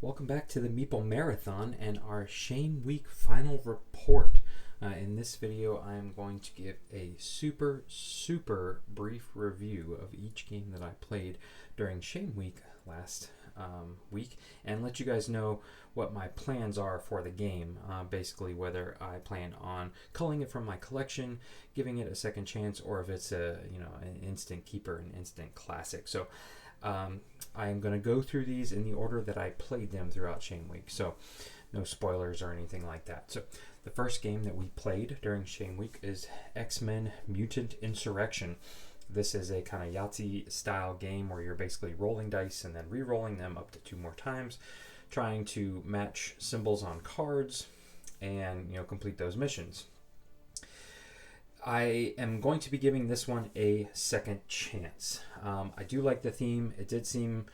Welcome back to the Meeple Marathon and our Shame Week final report. In this video, I am going to give a super brief review of each game that I played during Shame Week last week and let you guys know what my plans are for the game. Basically, whether I plan on culling it from my collection, giving it a second chance, or if it's an instant keeper, an instant classic. So I am going to go through these in the order that I played them throughout Shame Week, so no spoilers or anything like that. So the first game that we played during Shame Week is X-Men Mutant Insurrection. This is a kind of Yahtzee style game where you're basically rolling dice and then re-rolling them up to 2 more times, trying to match symbols on cards and complete those missions. I am going to be giving this one a second chance. I do like the theme. It did seem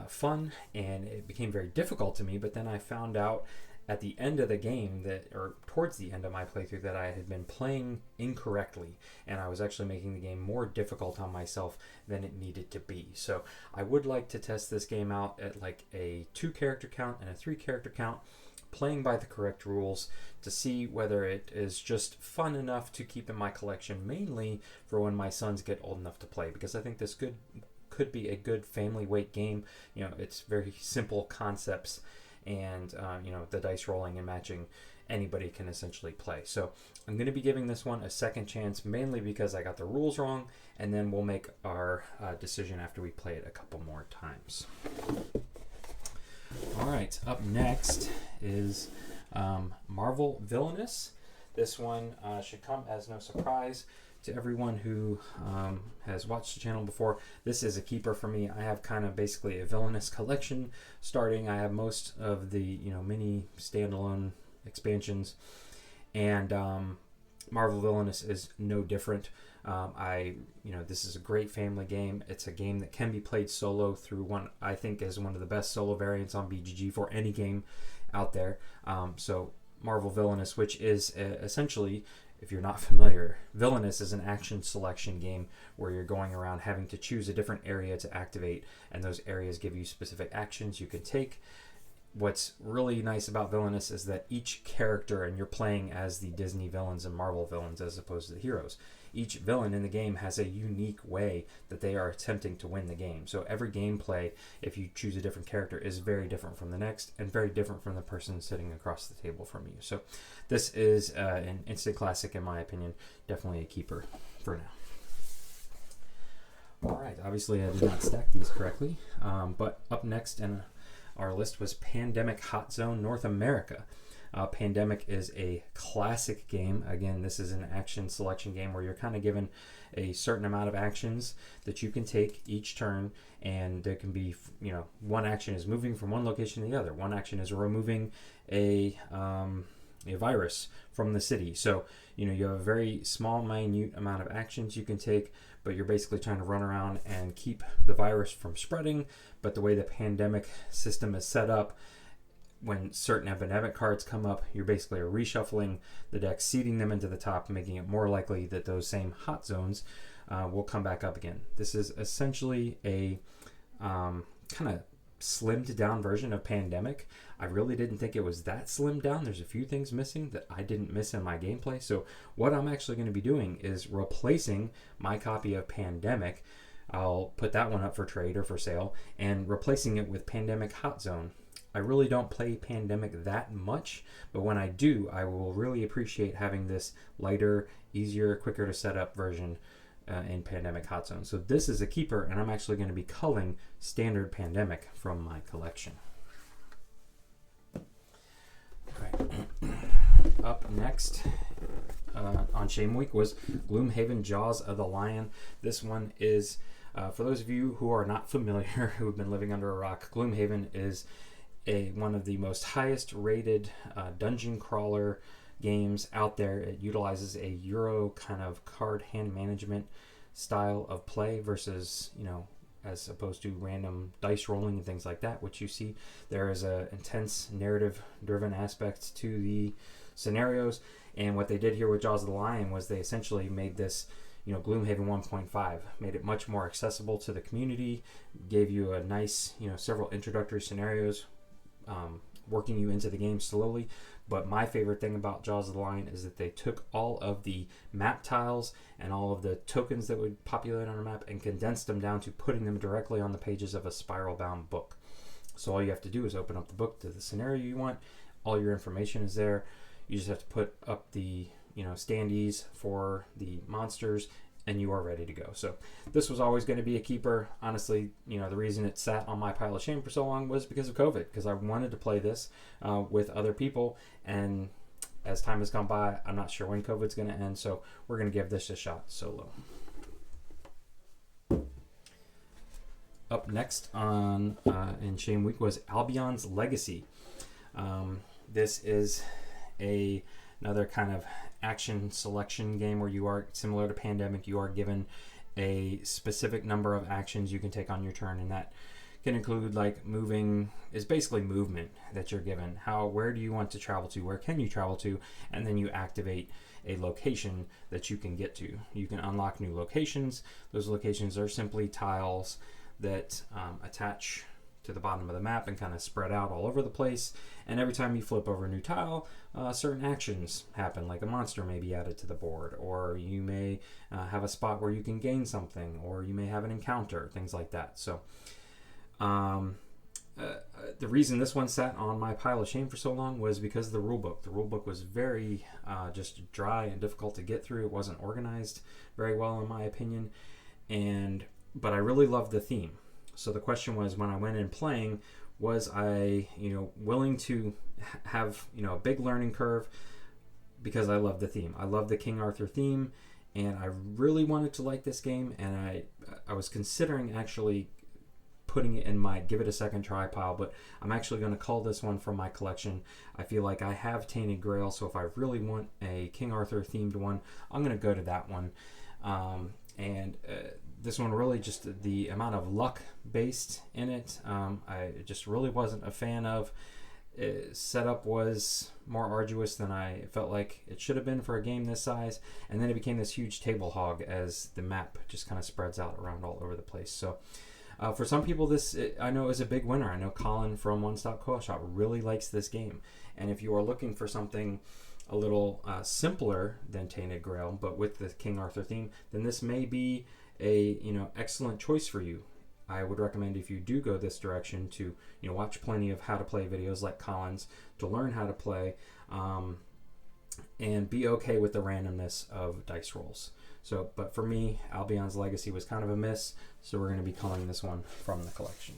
fun, and it became very difficult to me, but then I found out at the end of the game or towards the end of my playthrough, that I had been playing incorrectly, and I was actually making the game more difficult on myself than it needed to be. So I would like to test this game out at like a 2 character count and a 3 character count, playing by the correct rules to see whether it is just fun enough to keep in my collection, mainly for when my sons get old enough to play, because I think this could be a good family weight game. It's very simple concepts, and the dice rolling and matching, anybody can essentially play. So I'm going to be giving this one a second chance, mainly because I got the rules wrong, and then we'll make our decision after we play it a couple more times. Alright, up next is Marvel Villanous. This one should come as no surprise to everyone who has watched the channel before. This is a keeper for me. I have kind of basically a Villanous collection starting. I have most of the mini standalone expansions, and Marvel Villanous is no different. This is a great family game. It's a game that can be played solo through one, I think, is one of the best solo variants on BGG for any game out there. So Marvel Villanous, which is essentially, if you're not familiar, Villanous is an action selection game where you're going around having to choose a different area to activate, and those areas give you specific actions you can take. What's really nice about Villanous is that each character, and you're playing as the Disney villains and Marvel villains as opposed to the heroes, each villain in the game has a unique way that they are attempting to win the game. So every gameplay, if you choose a different character, is very different from the next, and very different from the person sitting across the table from you. So this is an instant classic in my opinion. Definitely a keeper for now. Alright, obviously I did not stack these correctly, but up next in our list was Pandemic Hot Zone North America. Pandemic is a classic game. Again, this is an action selection game where you're kind of given a certain amount of actions that you can take each turn, and there can be, one action is moving from one location to the other. One action is removing a virus from the city. So, you have a very small, minute amount of actions you can take, but you're basically trying to run around and keep the virus from spreading. But the way the pandemic system is set up, when certain epidemic cards come up, you're basically reshuffling the deck, seeding them into the top, making it more likely that those same hot zones will come back up again. This is essentially a kind of slimmed down version of Pandemic. I really didn't think it was that slimmed down. There's a few things missing that I didn't miss in my gameplay. So what I'm actually going to be doing is replacing my copy of Pandemic. I'll put that one up for trade or for sale, and replacing it with Pandemic Hot Zone. I really don't play Pandemic that much, but when I do, I will really appreciate having this lighter, easier, quicker to set up version in Pandemic Hot Zone. So this is a keeper, and I'm actually going to be culling standard Pandemic from my collection. Right. Up next on Shame Week was Gloomhaven Jaws of the Lion. This one is, for those of you who are not familiar, who have been living under a rock, Gloomhaven is one of the most highest rated dungeon crawler games out there. It utilizes a Euro kind of card hand management style of play versus, as opposed to random dice rolling and things like that, which you see. There is a intense narrative driven aspect to the scenarios, and what they did here with Jaws of the Lion was they essentially made this Gloomhaven 1.5, made it much more accessible to the community, gave you a nice, several introductory scenarios, working you into the game slowly. But my favorite thing about Jaws of the Lion is that they took all of the map tiles and all of the tokens that would populate on a map and condensed them down to putting them directly on the pages of a spiral-bound book. So all you have to do is open up the book to the scenario you want. All your information is there. You just have to put up the standees for the monsters, and you are ready to go. So this was always going to be a keeper. Honestly, the reason it sat on my pile of shame for so long was because of COVID, because I wanted to play this with other people, and as time has gone by, I'm not sure when COVID's going to end, so we're going to give this a shot solo. Up next on in Shame Week was Albion's Legacy. This is another kind of action selection game where you are, similar to Pandemic, you are given a specific number of actions you can take on your turn, and that can include moving is basically movement that you're given. Where do you want to travel to? Where can you travel to? And then you activate a location that you can get to. You can unlock new locations. Those locations are simply tiles that attach to the bottom of the map and kind of spread out all over the place. And every time you flip over a new tile, certain actions happen, like a monster may be added to the board, or you may have a spot where you can gain something, or you may have an encounter, things like that. So the reason this one sat on my pile of shame for so long was because of the rulebook. The rulebook was very just dry and difficult to get through. It wasn't organized very well, in my opinion, but I really loved the theme. So the question was, when I went in playing, was I, willing to have, a big learning curve, because I love the theme. I love the King Arthur theme, and I really wanted to like this game, and I was considering actually putting it in my give it a second try pile, but I'm actually going to call this one from my collection. I feel like I have Tainted Grail, so if I really want a King Arthur themed one, I'm going to go to that one. This one really, just the amount of luck based in it, I just really wasn't a fan of. Setup was more arduous than I felt like it should have been for a game this size, and then it became this huge table hog as the map just kind of spreads out around all over the place. So for some people, I know is a big winner. I know Colin from One Stop Co-op Shop really likes this game, and if you are looking for something a little simpler than Tainted Grail, but with the King Arthur theme, then this may be a excellent choice for you. I would recommend, if you do go this direction, to watch plenty of how to play videos like Colin's to learn how to play, and be okay with the randomness of dice rolls. So, but for me, Albion's Legacy was kind of a miss, so we're going to be calling this one from the collection.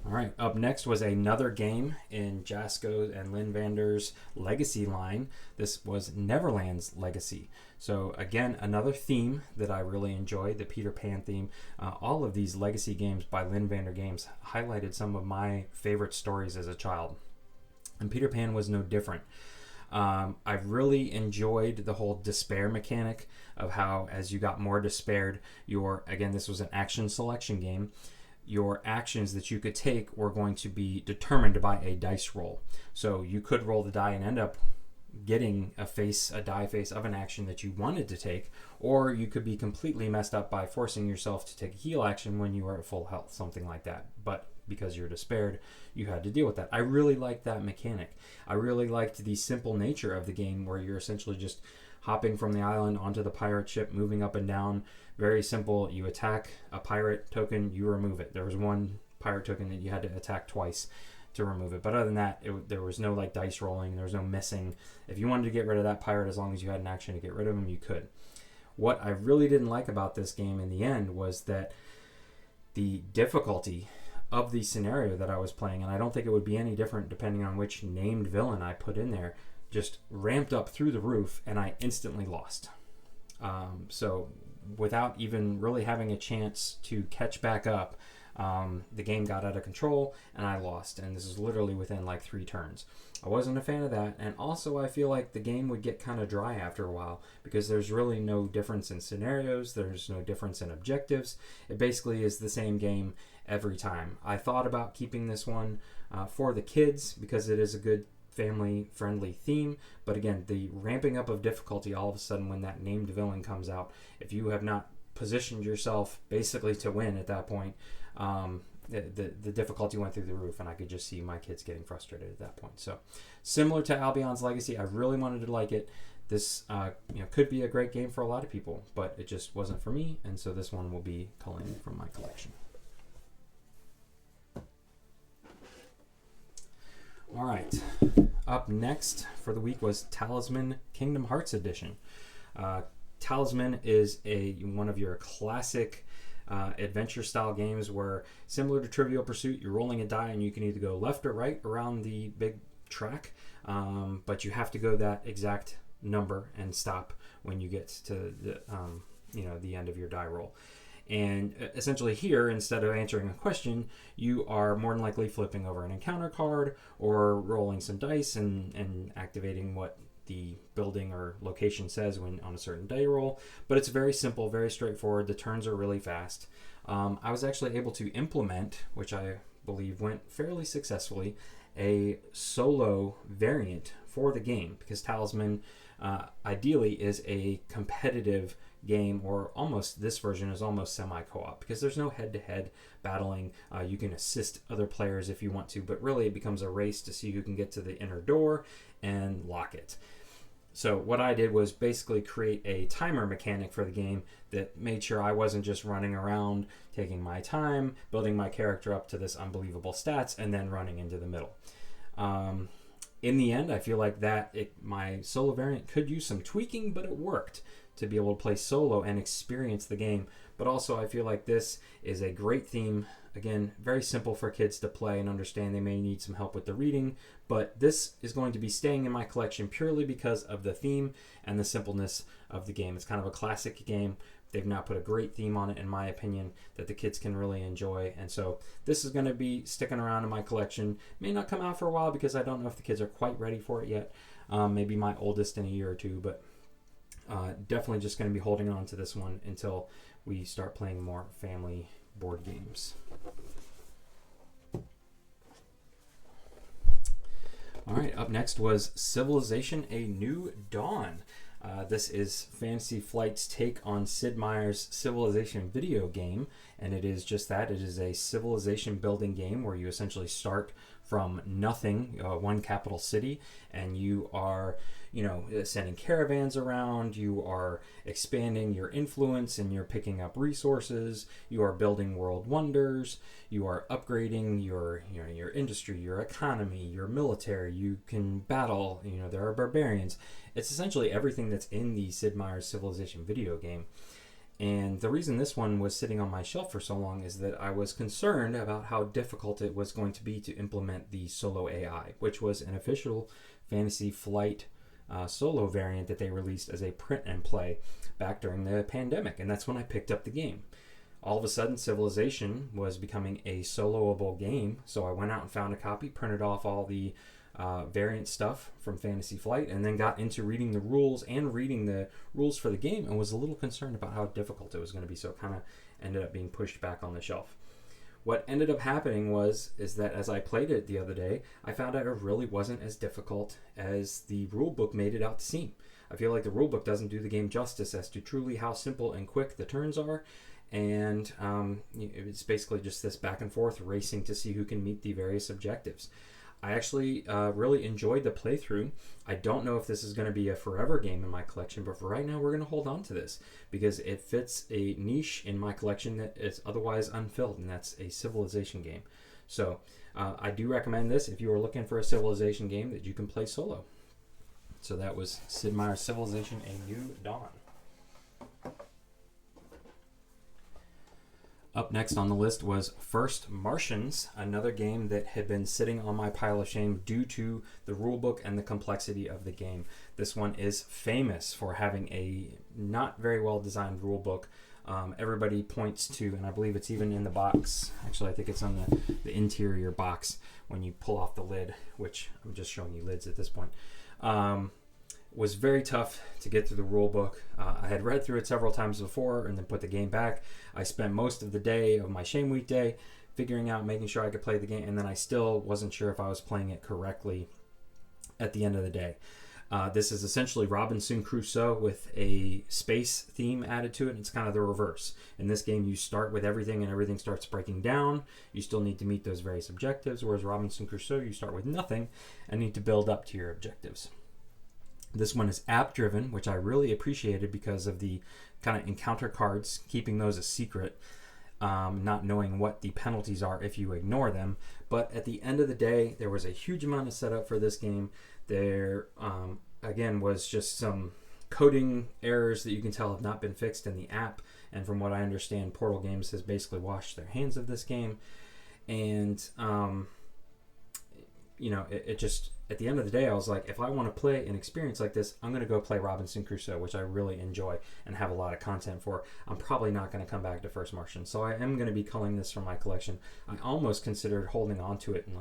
All right, up next was another game in Jasko and Lynn Vander's Legacy line. This was Neverland's Legacy. So again, another theme that I really enjoyed, the Peter Pan theme. All of these Legacy games by Lynn Vander Games highlighted some of my favorite stories as a child, and Peter Pan was no different. I really enjoyed the whole despair mechanic of how, as you got more despaired, this was an action selection game, your actions that you could take were going to be determined by a dice roll. So you could roll the die and end up getting a die face of an action that you wanted to take, or you could be completely messed up by forcing yourself to take a heal action when you were at full health, something like that. But because you're despaired, you had to deal with that. I really liked that mechanic. I really liked the simple nature of the game, where you're essentially just hopping from the island onto the pirate ship, moving up and down. Very simple. You attack a pirate token, you remove it. There was one pirate token that you had to attack twice to remove it. But other than that, there was no dice rolling. There was no missing. If you wanted to get rid of that pirate, as long as you had an action to get rid of him, you could. What I really didn't like about this game in the end was that the difficulty of the scenario that I was playing, and I don't think it would be any different depending on which named villain I put in there, just ramped up through the roof, and I instantly lost. So without even really having a chance to catch back up, the game got out of control and I lost, and this is literally within 3 turns. I wasn't a fan of that, and also I feel like the game would get kind of dry after a while, because there's really no difference in scenarios, there's no difference in objectives. It basically is the same game every time. I thought about keeping this one for the kids, because it is a good family-friendly theme, but again, the ramping up of difficulty all of a sudden when that named villain comes out, if you have not positioned yourself basically to win at that point, the difficulty went through the roof, and I could just see my kids getting frustrated at that point. So similar to Albion's Legacy, I really wanted to like it. This could be a great game for a lot of people, but it just wasn't for me, and so this one will be culling from my collection. All right, up next for the week was Talisman Kingdom Hearts Edition. Talisman is one of your classic adventure style games where, similar to Trivial Pursuit, you're rolling a die and you can either go left or right around the big track, but you have to go that exact number and stop when you get to the end of your die roll. And essentially here, instead of answering a question, you are more than likely flipping over an encounter card or rolling some dice and activating what the building or location says when on a certain die roll. But it's very simple, very straightforward. The turns are really fast. I was actually able to implement, which I believe went fairly successfully, a solo variant for the game, because Talisman ideally is a competitive game, or almost, this version is almost semi-co-op because there's no head-to-head battling. You can assist other players if you want to, but really it becomes a race to see who can get to the inner door and lock it. So what I did was basically create a timer mechanic for the game that made sure I wasn't just running around taking my time, building my character up to this unbelievable stats, and then running into the middle. In the end, I feel like my solo variant could use some tweaking, but it worked to be able to play solo and experience the game. But also, I feel like this is a great theme. Again, very simple for kids to play and understand. They may need some help with the reading, but this is going to be staying in my collection purely because of the theme and the simpleness of the game. It's kind of a classic game. They've now put a great theme on it, in my opinion, that the kids can really enjoy. And so this is going to be sticking around in my collection. May not come out for a while because I don't know if the kids are quite ready for it yet. Maybe my oldest in a year or two, but definitely just going to be holding on to this one until we start playing more family board games. All right, up next was Civilization: A New Dawn. This is Fantasy Flight's take on Sid Meier's Civilization video game, and it is just that. It is a civilization building game where you essentially start from nothing, one capital city, and you are sending caravans around, you are expanding your influence, and you're picking up resources, you are building world wonders, you are upgrading your industry, your economy, your military, you can battle, there are barbarians. It's essentially everything that's in the Sid Meier's Civilization video game. And the reason this one was sitting on my shelf for so long is that I was concerned about how difficult it was going to be to implement the solo AI, which was an official Fantasy Flight solo variant that they released as a print and play back during the pandemic. And that's when I picked up the game. All of a sudden, Civilization was becoming a soloable game. So I went out and found a copy, printed off all the variant stuff from Fantasy Flight, and then got into reading the rules for the game, and was a little concerned about how difficult it was going to be, so it kind of ended up being pushed back on the shelf. What ended up happening is that as I played it the other day, I found out it really wasn't as difficult as the rulebook made it out to seem. I feel like the rulebook doesn't do the game justice as to truly how simple and quick the turns are, and it's basically just this back and forth racing to see who can meet the various objectives. I actually really enjoyed the playthrough. I don't know if this is going to be a forever game in my collection, but for right now we're going to hold on to this because it fits a niche in my collection that is otherwise unfilled, and that's a Civilization game. So I do recommend this if you are looking for a Civilization game that you can play solo. So that was Sid Meier's Civilization: A New Dawn. Up next on the list was First Martians, another game that had been sitting on my pile of shame due to the rulebook and the complexity of the game. This one is famous for having a not very well designed rulebook. Everybody points to, and I believe it's even in the box. Actually, I think it's on the interior box when you pull off the lid, which I'm just showing you lids at this point. Was very tough to get through the rule book. I had read through it several times before and then put the game back. I spent most of the day of my Shame Week day figuring out, making sure I could play the game, and then I still wasn't sure if I was playing it correctly at the end of the day. This is essentially Robinson Crusoe with a space theme added to it, and it's kind of the reverse. In this game, you start with everything, and everything starts breaking down. You still need to meet those various objectives, whereas Robinson Crusoe, you start with nothing and need to build up to your objectives. This one is app-driven, which I really appreciated because of the kind of encounter cards, keeping those a secret, not knowing what the penalties are if you ignore them. But at the end of the day, there was a huge amount of setup for this game. There, again, was just some coding errors that you can tell have not been fixed in the app. And from what I understand, Portal Games has basically washed their hands of this game. And, it just, at the end of the day, I was like, if I want to play an experience like this, I'm going to go play Robinson Crusoe, which I really enjoy and have a lot of content for. I'm probably not going to come back to First Martian, so I am going to be culling this from my collection. I almost considered holding on to it and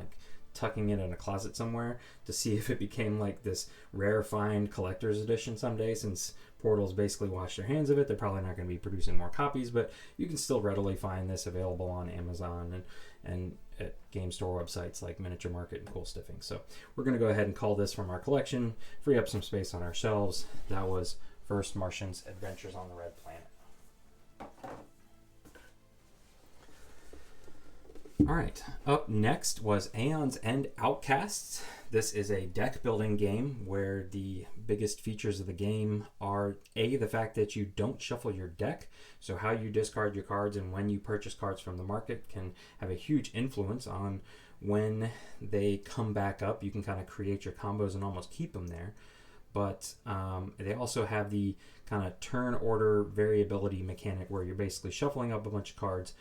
tucking it in a closet somewhere to see if it became like this rare find collector's edition someday. Since Portal's basically washed their hands of it, they're probably not going to be producing more copies, but you can still readily find this available on Amazon and at game store websites like Miniature Market and Cool Stiffing. So we're going to go ahead and call this from our collection, free up some space on our shelves. That was First Martians Adventures on the Red Planet. All right, up next was Aeons End Outcasts. This is a deck building game where the biggest features of the game are the fact that you don't shuffle your deck. So how you discard your cards and when you purchase cards from the market can have a huge influence on when they come back up. You can kind of create your combos and almost keep them there. But they also have the kind of turn order variability mechanic where you're basically shuffling up a bunch of cards,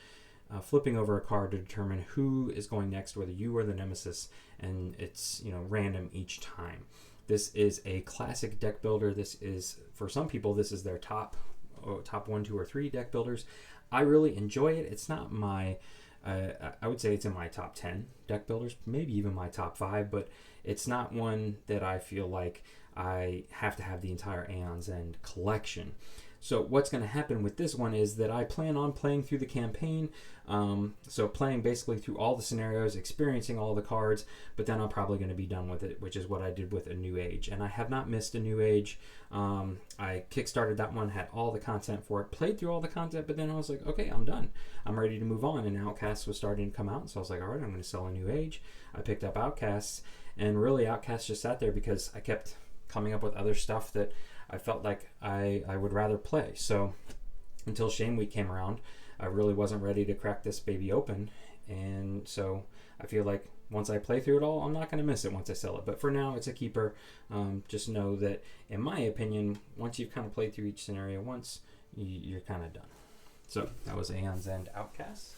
flipping over a card to determine who is going next, whether you or the nemesis, and it's random each time. This is a classic deck builder. This is, for some people, this is their top 1, 2, or 3 deck builders. I really enjoy it. It's not my, I would say it's in my top 10 deck builders, maybe even my top 5, but it's not one that I feel like I have to have the entire Aeons End collection. So what's going to happen with this one is that I plan on playing through the campaign, so playing basically through all the scenarios, experiencing all the cards, but then I'm probably going to be done with it, which is what I did with A New Age. And I have not missed A New Age. I kickstarted that one, had all the content for it, played through all the content, but then I was like, okay, I'm done. I'm ready to move on. And Outcasts was starting to come out, so I was like, all right, I'm going to sell A New Age. I picked up Outcasts, and really Outcasts just sat there because I kept coming up with other stuff that I felt like I would rather play. So until Shame Week came around, I really wasn't ready to crack this baby open. And so I feel like once I play through it all, I'm not going to miss it once I sell it. But for now, it's a keeper. Just know that, in my opinion, once you've kind of played through each scenario once, you're kind of done. So that was Aeons End Outcasts.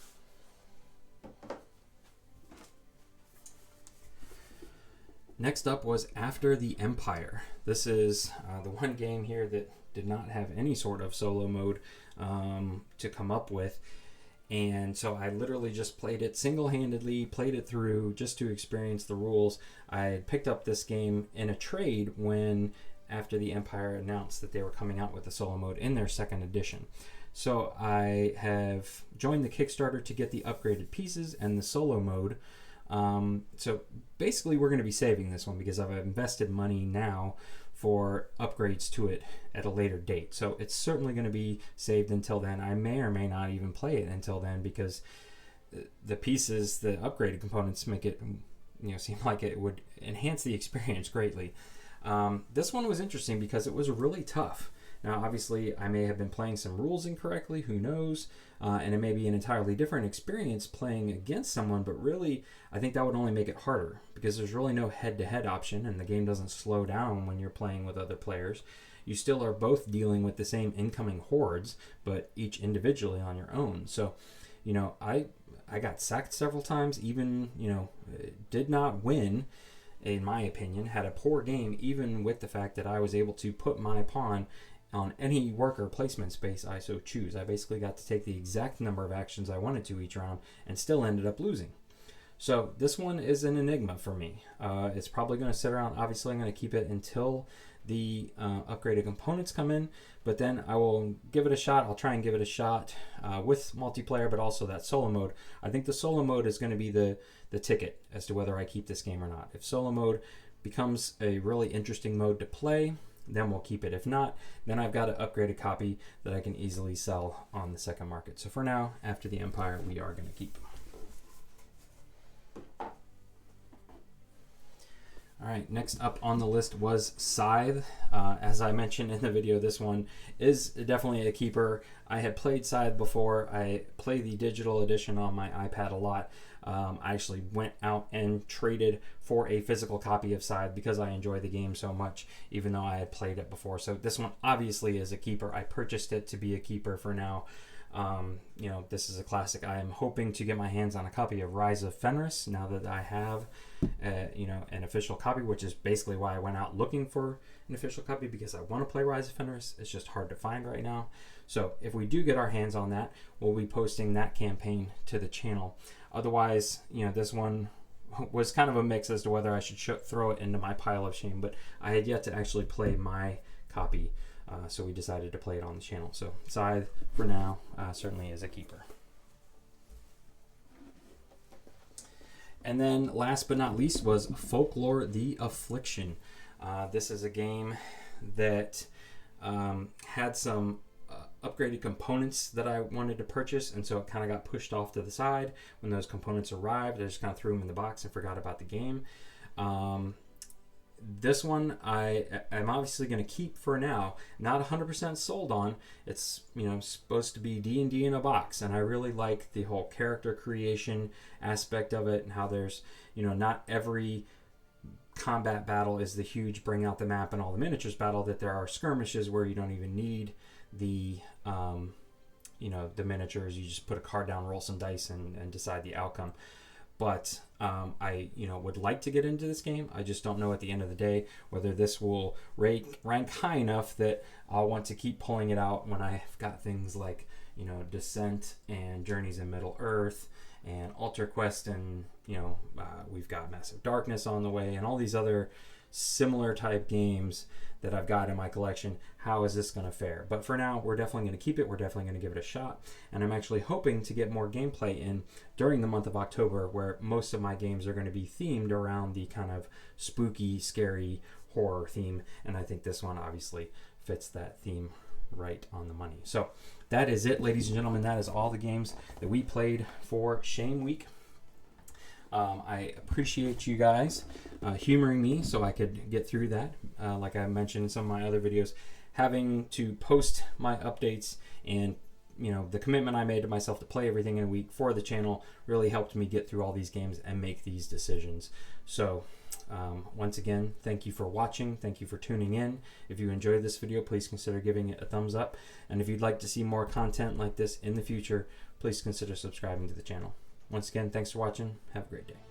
Next up was After the Empire. This is the one game here that did not have any sort of solo mode to come up with. And so I literally just played it single-handedly, played it through just to experience the rules. I had picked up this game in a trade when After the Empire announced that they were coming out with the solo mode in their second edition. So I have joined the Kickstarter to get the upgraded pieces and the solo mode. So basically we're going to be saving this one because I've invested money now for upgrades to it at a later date. So it's certainly going to be saved until then. I may or may not even play it until then because the pieces, the upgraded components make it seem like it would enhance the experience greatly. This one was interesting because it was really tough. Now, obviously, I may have been playing some rules incorrectly, who knows, and it may be an entirely different experience playing against someone, but really, I think that would only make it harder because there's really no head-to-head option, and the game doesn't slow down when you're playing with other players. You still are both dealing with the same incoming hordes, but each individually on your own. So, I got sacked several times, even, did not win, in my opinion, had a poor game, even with the fact that I was able to put my pawn on any worker placement space I so choose. I basically got to take the exact number of actions I wanted to each round and still ended up losing. So this one is an enigma for me. It's probably going to sit around. Obviously, I'm going to keep it until the upgraded components come in, but then I will give it a shot. I'll try and give it a shot with multiplayer, but also that solo mode. I think the solo mode is going to be the ticket as to whether I keep this game or not. If solo mode becomes a really interesting mode to play, then we'll keep it. If not, then I've got an upgraded copy that I can easily sell on the second market. So for now, after the Empire, we are going to keep. All right, next up on the list was Scythe. As I mentioned in the video, this one is definitely a keeper. I had played Scythe before. I play the digital edition on my iPad a lot. I actually went out and traded for a physical copy of Scythe because I enjoy the game so much, even though I had played it before. So this one obviously is a keeper. I purchased it to be a keeper for now. You know, this is a classic. I am hoping to get my hands on a copy of Rise of Fenris now that I have, you know, an official copy, which is basically why I went out looking for an official copy, because I want to play Rise of Fenris. It's just hard to find right now. So if we do get our hands on that, we'll be posting that campaign to the channel. Otherwise, you know, this one was kind of a mix as to whether I should throw it into my pile of shame, but I had yet to actually play my copy. So we decided to play it on the channel. So Scythe, for now, certainly is a keeper. And then last but not least was Folklore The Affliction. This is a game that had some upgraded components that I wanted to purchase, and so it kind of got pushed off to the side. When those components arrived, I just kind of threw them in the box and forgot about the game. This one I'm obviously going to keep for now. Not 100% sold on. It's, you know, supposed to be D&D in a box, and I really like the whole character creation aspect of it, and how there's, you know, not every combat battle is the huge bring out the map and all the miniatures battle, that there are skirmishes where you don't even need the you know, the miniatures. You just put a card down, roll some dice, and decide the outcome. But I, you know, would like to get into this game. I just don't know at the end of the day whether this will rank high enough that I'll want to keep pulling it out when I've got things like, you know, Descent and Journeys in Middle Earth and Altar Quest, and, you know, we've got Massive Darkness on the way, and all these other similar type games that I've got in my collection. How is this going to fare? But for now, we're definitely going to keep it. We're definitely going to give it a shot. And I'm actually hoping to get more gameplay in during the month of October, where most of my games are going to be themed around the kind of spooky, scary horror theme. And I think this one obviously fits that theme right on the money. So that is it, ladies and gentlemen. That is all the games that we played for Shame Week. I appreciate you guys humoring me so I could get through that. Like I mentioned in some of my other videos, having to post my updates and, you know, the commitment I made to myself to play everything in a week for the channel really helped me get through all these games and make these decisions. So once again, thank you for watching. Thank you for tuning in. If you enjoyed this video, please consider giving it a thumbs up. And if you'd like to see more content like this in the future, please consider subscribing to the channel. Once again, thanks for watching. Have a great day.